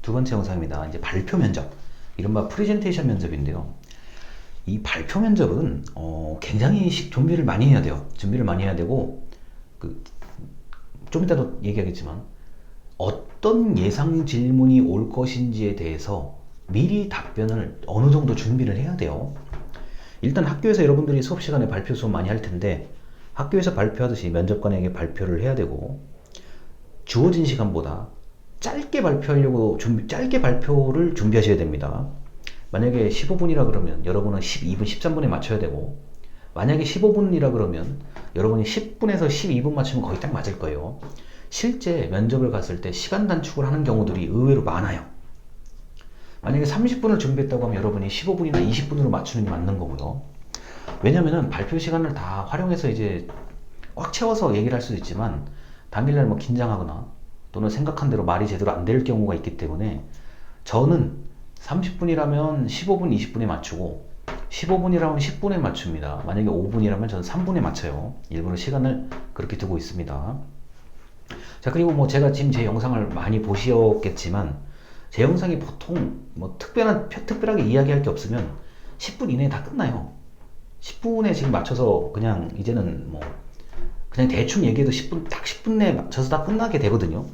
두 번째 영상입니다. 이제 발표 면접, 이른바 프레젠테이션 면접인데요. 이 발표 면접은 굉장히 준비를 많이 해야 돼요. 준비를 많이 해야 되고, 좀 이따도 얘기하겠지만 어떤 예상 질문이 올 것인지에 대해서 미리 답변을 어느 정도 준비를 해야 돼요. 일단 학교에서 여러분들이 수업 시간에 발표 수업 많이 할 텐데, 학교에서 발표하듯이 면접관에게 발표를 해야 되고, 주어진 시간보다 짧게 발표하려고 짧게 발표를 준비하셔야 됩니다. 만약에 15분이라 그러면 여러분은 12분, 13분에 맞춰야 되고, 만약에 15분이라 그러면 여러분이 10분에서 12분 맞추면 거의 딱 맞을 거예요. 실제 면접을 갔을 때 시간 단축을 하는 경우들이 의외로 많아요. 만약에 30분을 준비했다고 하면 여러분이 15분이나 20분으로 맞추는 게 맞는 거고요. 왜냐면은 발표 시간을 다 활용해서 이제 꽉 채워서 얘기를 할 수도 있지만, 당일날 뭐 긴장하거나 또는 생각한 대로 말이 제대로 안 될 경우가 있기 때문에, 저는 30분이라면 15분, 20분에 맞추고 15분이라면 10분에 맞춥니다. 만약에 5분이라면 저는 3분에 맞춰요. 일부러 시간을 그렇게 두고 있습니다. 자, 그리고 뭐 제가 지금 제 영상을 많이 보셨겠지만, 제 영상이 보통 뭐 특별하게 이야기할 게 없으면 10분 이내에 다 끝나요. 10분에 지금 맞춰서 그냥 이제는 뭐 그냥 대충 얘기해도 10분, 딱 10분 내에 맞춰서 다 끝나게 되거든요.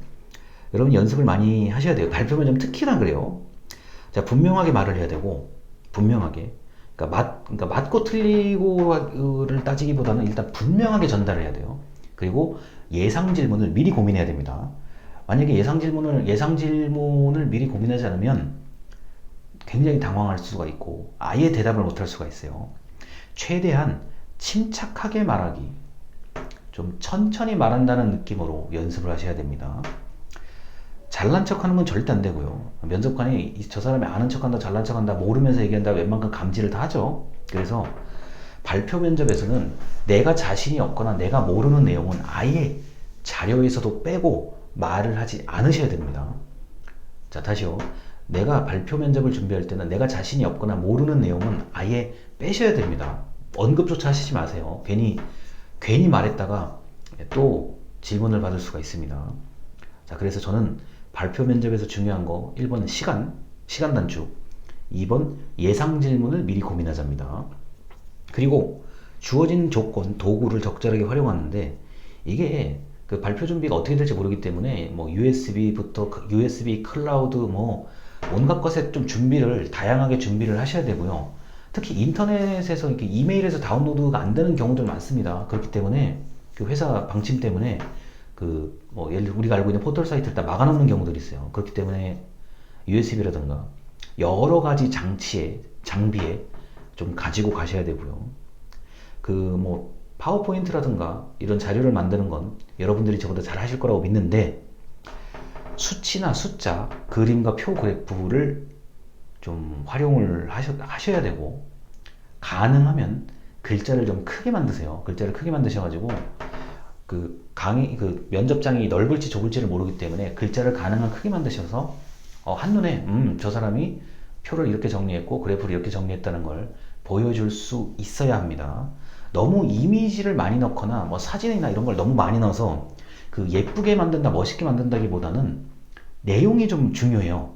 여러분 연습을 많이 하셔야 돼요. 발표 면접 특히나 그래요. 자, 분명하게 말을 해야 되고, 분명하게. 그러니까 맞고 틀리고를 따지기보다는 일단 분명하게 전달을 해야 돼요. 그리고 예상 질문을 미리 고민해야 됩니다. 만약에 예상 질문을 미리 고민하지 않으면 굉장히 당황할 수가 있고, 아예 대답을 못할 수가 있어요. 최대한 침착하게 말하기, 좀 천천히 말한다는 느낌으로 연습을 하셔야 됩니다. 잘난 척하는 건 절대 안 되고요. 면접관이 저 사람이 아는 척한다, 잘난 척한다, 모르면서 얘기한다, 웬만큼 감지를 다 하죠. 그래서 발표 면접에서는 내가 자신이 없거나 내가 모르는 내용은 아예 자료에서도 빼고 말을 하지 않으셔야 됩니다. 자, 다시요. 내가 발표 면접을 준비할 때는 내가 자신이 없거나 모르는 내용은 아예 빼셔야 됩니다. 언급조차 하시지 마세요. 괜히 말했다가 또 질문을 받을 수가 있습니다. 자, 그래서 저는 발표 면접에서 중요한 거 1번은 시간 단축, 2번 예상 질문을 미리 고민하자입니다. 그리고 주어진 조건, 도구를 적절하게 활용하는데, 이게 그 발표 준비가 어떻게 될지 모르기 때문에 뭐 USB부터 USB 클라우드 뭐 온갖 것에 좀 다양하게 준비를 하셔야 되고요. 특히 인터넷에서 이렇게 이메일에서 다운로드가 안 되는 경우들 많습니다. 그렇기 때문에 그 회사 방침 때문에 뭐 예를 들어 우리가 알고 있는 포털 사이트를 다 막아놓는 경우들이 있어요. 그렇기 때문에 USB라든가 여러 가지 장비에 좀 가지고 가셔야 되고요. 뭐 파워포인트라든가 이런 자료를 만드는 건 여러분들이 저보다 잘 하실 거라고 믿는데, 수치나 숫자, 그림과 표 그래프를 좀 활용을 하셔야 되고, 가능하면 글자를 좀 크게 만드세요. 글자를 크게 만드셔가지고 면접장이 넓을지 좁을지를 모르기 때문에 글자를 가능한 크게 만드셔서 한눈에 저 사람이 표를 이렇게 정리했고 그래프를 이렇게 정리했다는 걸 보여줄 수 있어야 합니다. 너무 이미지를 많이 넣거나 뭐 사진이나 이런 걸 너무 많이 넣어서 예쁘게 만든다, 멋있게 만든다기보다는 내용이 좀 중요해요.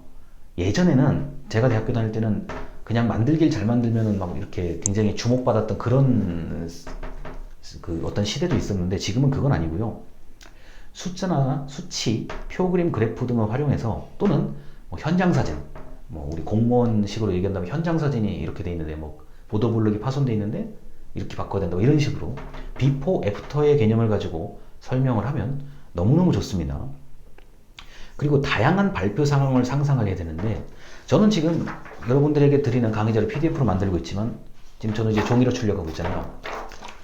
예전에는 제가 대학교 다닐 때는 그냥 만들기를 잘 만들면은 막 이렇게 굉장히 주목받았던 그런 어떤 시대도 있었는데, 지금은 그건 아니고요. 숫자나 수치, 표그림, 그래프 등을 활용해서, 또는 뭐 현장 사진, 뭐 우리 공무원식으로 얘기한다면 현장 사진이 이렇게 돼 있는데 뭐 보도블록이 파손돼 있는데 이렇게 바꿔야 된다, 이런 식으로 비포 애프터의 개념을 가지고 설명을 하면 너무너무 좋습니다. 그리고 다양한 발표 상황을 상상하게 되는데, 저는 지금 여러분들에게 드리는 강의 자료 PDF로 만들고 있지만, 지금 저는 이제 종이로 출력하고 있잖아요.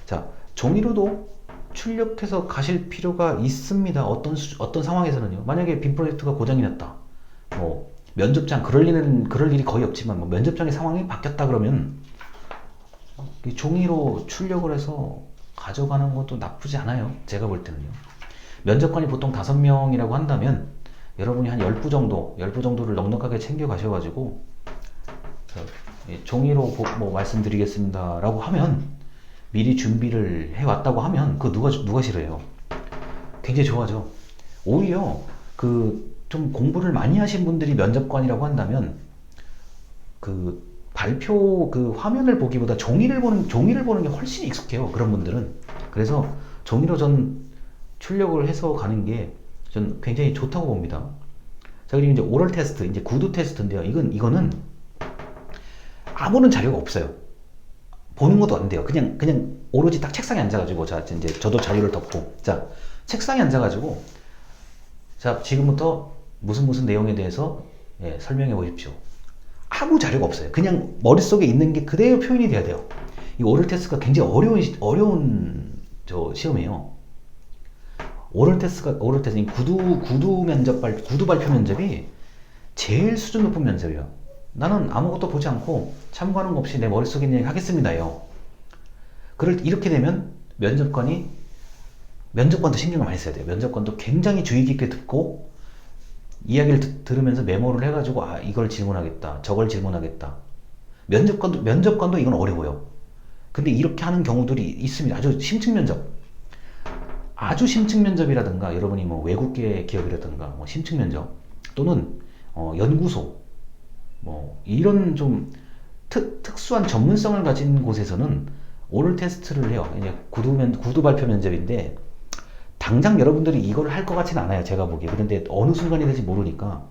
자, 종이로도 출력해서 가실 필요가 있습니다. 어떤 상황에서는요. 만약에 빔 프로젝터가 고장이 났다, 뭐 면접장, 그럴 일이 거의 없지만 뭐 면접장의 상황이 바뀌었다 그러면 종이로 출력을 해서 가져가는 것도 나쁘지 않아요. 제가 볼 때는요. 면접관이 보통 5명이라고 한다면 여러분이 한 10부 정도를 넉넉하게 챙겨 가셔가지고 종이로 뭐 말씀드리겠습니다 라고 하면, 미리 준비를 해왔다고 하면 누가 싫어해요? 굉장히 좋아하죠. 오히려 좀 공부를 많이 하신 분들이 면접관이라고 한다면 그 발표 그 화면을 보기보다 종이를 보는 게 훨씬 익숙해요. 그런 분들은. 그래서 종이로 전 출력을 해서 가는 게 전 굉장히 좋다고 봅니다. 자, 그리고 이제 오럴 테스트, 이제 구두 테스트인데요. 이거는 아무런 자료가 없어요. 보는 것도 안 돼요. 그냥 오로지 딱 책상에 앉아가지고, 자, 이제 저도 자료를 덮고, 자, 책상에 앉아가지고, 자, 지금부터 무슨 내용에 대해서 예, 설명해 보십시오. 아무 자료가 없어요. 그냥 머릿속에 있는 게 그대로 표현이 돼야 돼요. 이 오럴 테스트가 굉장히 어려운 저 시험이에요. 오럴 테스트, 구두 발표 면접이 제일 수준 높은 면접이에요. 나는 아무것도 보지 않고 참고하는 거 없이 내 머릿속에 있는 얘기 하겠습니다요. 이렇게 되면 면접관도 신경을 많이 써야 돼요. 면접관도 굉장히 주의 깊게 듣고 이야기를 들으면서 메모를 해가지고 이걸 질문하겠다, 저걸 질문하겠다. 면접관도 이건 어려워요. 근데 이렇게 하는 경우들이 있습니다. 아주 심층 면접이라든가 여러분이 뭐 외국계 기업이라든가 뭐 심층 면접 또는 연구소 뭐 이런 좀 특수한 전문성을 가진 곳에서는 오럴 테스트를 해요. 이제 구두 발표 면접인데 당장 여러분들이 이걸 할 것 같지는 않아요. 제가 보기에. 그런데 어느 순간이 될지 모르니까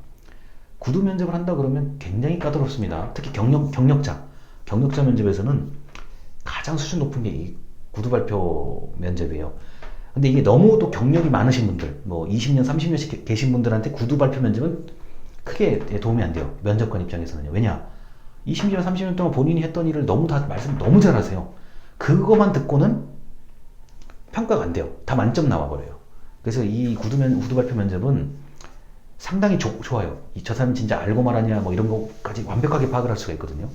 구두 면접을 한다 그러면 굉장히 까다롭습니다. 특히 경력자 면접에서는 가장 수준 높은 게 이 구두 발표 면접이에요. 근데 이게 너무 또 경력이 많으신 분들, 뭐 20년, 30년씩 계신 분들한테 구두 발표 면접은 크게 도움이 안 돼요. 면접관 입장에서는요. 왜냐? 20년, 30년 동안 본인이 했던 일을 말씀 너무 잘하세요. 그거만 듣고는 평가가 안 돼요. 다 만점 나와버려요. 그래서 이 구두 발표 면접은 상당히 좋아요. 저 사람 진짜 알고 말하냐, 뭐 이런 것까지 완벽하게 파악을 할 수가 있거든요.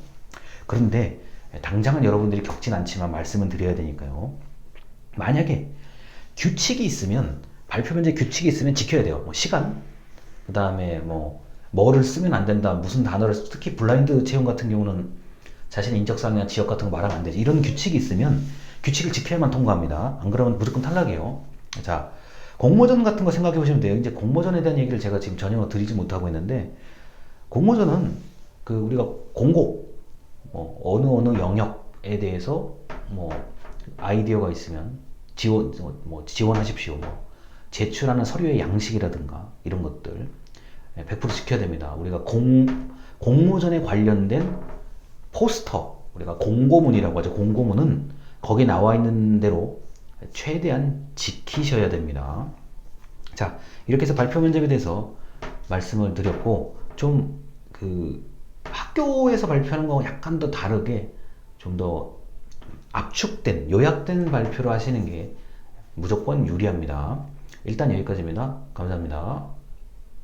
그런데 당장은 여러분들이 겪진 않지만 말씀은 드려야 되니까요. 만약에 발표 면접 규칙이 있으면 지켜야 돼요. 뭐 시간, 그 다음에 뭐를 쓰면 안 된다, 무슨 단어를 특히 블라인드 채용 같은 경우는 자신의 인적사항이나 지역 같은 거 말하면 안 되지. 이런 규칙이 있으면 규칙을 지켜야만 통과합니다. 안 그러면 무조건 탈락이에요. 자, 공모전 같은 거 생각해 보시면 돼요. 이제 공모전에 대한 얘기를 제가 지금 전혀 드리지 못하고 있는데, 공모전은 우리가 공고, 어느 영역에 대해서 아이디어가 있으면 지원하십시오. 제출하는 서류의 양식이라든가 이런 것들 100% 지켜야 됩니다. 우리가 공모전에 관련된 포스터, 우리가 공고문이라고 하죠. 공고문은 거기 나와 있는 대로 최대한 지키셔야 됩니다. 자, 이렇게 해서 발표 면접에 대해서 말씀을 드렸고, 좀 학교에서 발표하는 거와 약간 더 다르게 좀 더 압축된, 요약된 발표를 하시는 게 무조건 유리합니다. 일단 여기까지입니다. 감사합니다.